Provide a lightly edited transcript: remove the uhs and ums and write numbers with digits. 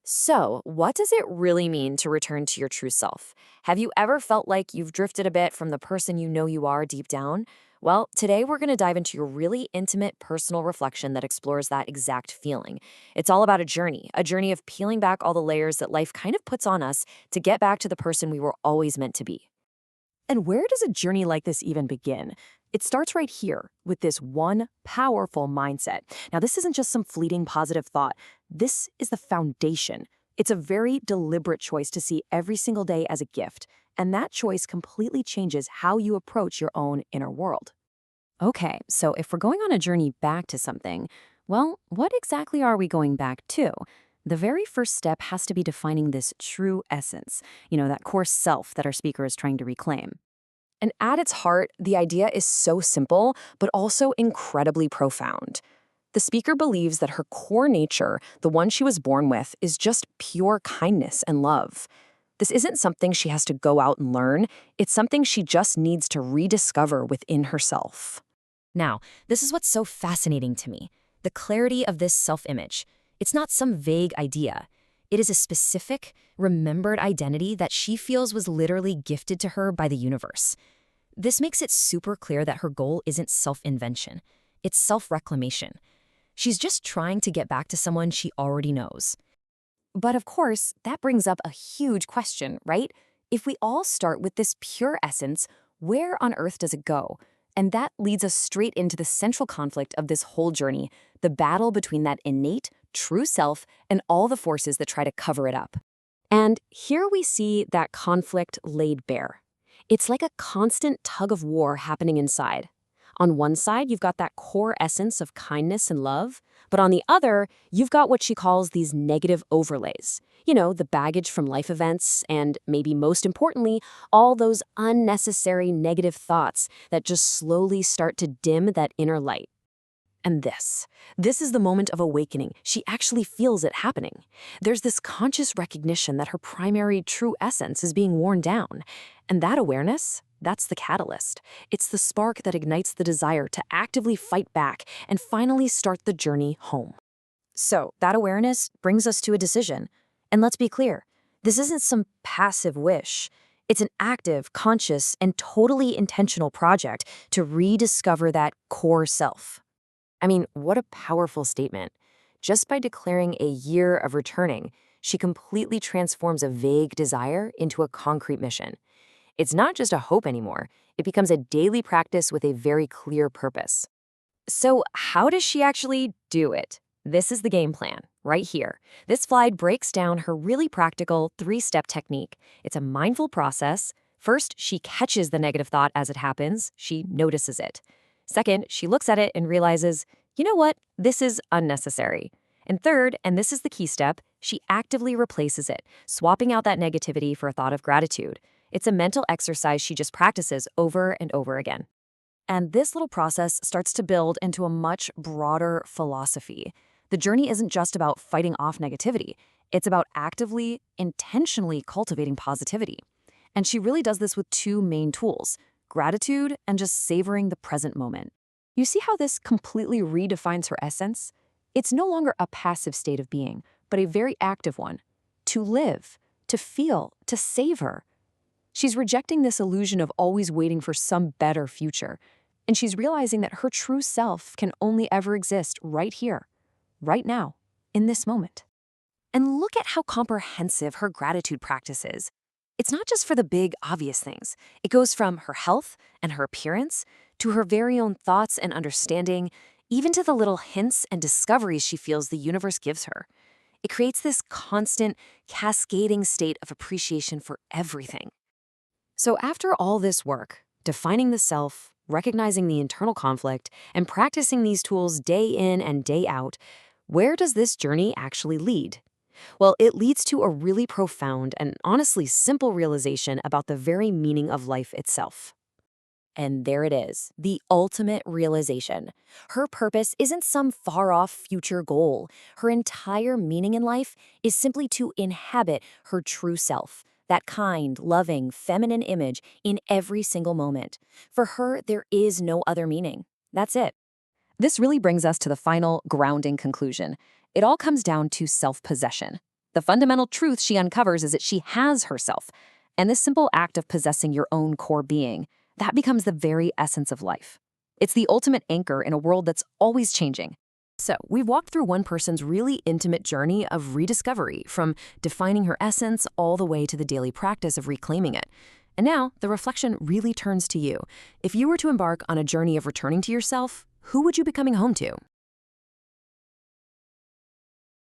So, what does it really mean to return to your true self? Have you ever felt like you've drifted a bit from the person you know you are deep down? Well, today we're going to dive into your really intimate personal reflection that explores that exact feeling. It's all about a journey of peeling back all the layers that life kind of puts on us to get back to the person we were always meant to be. And where does a journey like this even begin? It starts right here with this one powerful mindset. Now, this isn't just some fleeting positive thought. This is the foundation. It's a very deliberate choice to see every single day as a gift. And that choice completely changes how you approach your own inner world. Okay, so if we're going on a journey back to something, well, what exactly are we going back to? The very first step has to be defining this true essence, that core self that our speaker is trying to reclaim. And at its heart, the idea is so simple, but also incredibly profound. The speaker believes that her core nature, the one she was born with, is just pure kindness and love. This isn't something she has to go out and learn, it's something she just needs to rediscover within herself. Now, this is what's so fascinating to me, the clarity of this self-image. It's not some vague idea. It is a specific, remembered identity that she feels was literally gifted to her by the universe. This makes it super clear that her goal isn't self-invention. It's self-reclamation. She's just trying to get back to someone she already knows. But of course, that brings up a huge question, right? If we all start with this pure essence, where on earth does it go? And that leads us straight into the central conflict of this whole journey, the battle between that innate, true self and all the forces that try to cover it up. And here we see that conflict laid bare. It's like a constant tug of war happening inside. On one side, you've got that core essence of kindness and love, but on the other, you've got what she calls these negative overlays. The baggage from life events, and maybe most importantly, all those unnecessary negative thoughts that just slowly start to dim that inner light. And this is the moment of awakening. She actually feels it happening. There's this conscious recognition that her primary true essence is being worn down. And that awareness, that's the catalyst. It's the spark that ignites the desire to actively fight back and finally start the journey home. So, that awareness brings us to a decision. And let's be clear, this isn't some passive wish. It's an active, conscious, and totally intentional project to rediscover that core self. I mean, what a powerful statement. Just by declaring a year of returning, she completely transforms a vague desire into a concrete mission. It's not just a hope anymore, it becomes a daily practice with a very clear purpose. So, how does she actually do it? This is the game plan, right here. This slide breaks down her really practical three-step technique. It's a mindful process. First, she catches the negative thought as it happens. She notices it. Second, she looks at it and realizes, you know what, this is unnecessary. And third, and this is the key step, she actively replaces it, swapping out that negativity for a thought of gratitude. It's a mental exercise she just practices over and over again. And this little process starts to build into a much broader philosophy. The journey isn't just about fighting off negativity. It's about actively, intentionally cultivating positivity. And she really does this with two main tools: gratitude and just savoring the present moment. You see how this completely redefines her essence? It's no longer a passive state of being, but a very active one. To live, to feel, to savor. She's rejecting this illusion of always waiting for some better future. And she's realizing that her true self can only ever exist right here, right now, in this moment. And look at how comprehensive her gratitude practice is. It's not just for the big, obvious things. It goes from her health and her appearance to her very own thoughts and understanding, even to the little hints and discoveries she feels the universe gives her. It creates this constant, cascading state of appreciation for everything. So after all this work, defining the self, recognizing the internal conflict, and practicing these tools day in and day out, where does this journey actually lead? Well, it leads to a really profound and honestly simple realization about the very meaning of life itself. And there it is, the ultimate realization. Her purpose isn't some far-off future goal. Her entire meaning in life is simply to inhabit her true self, that kind, loving, feminine image in every single moment. For her, there is no other meaning. That's it. This really brings us to the final grounding conclusion. It all comes down to self-possession. The fundamental truth she uncovers is that she has herself. And this simple act of possessing your own core being, that becomes the very essence of life. It's the ultimate anchor in a world that's always changing. So, we've walked through one person's really intimate journey of rediscovery, from defining her essence all the way to the daily practice of reclaiming it. And now, the reflection really turns to you. If you were to embark on a journey of returning to yourself, who would you be coming home to?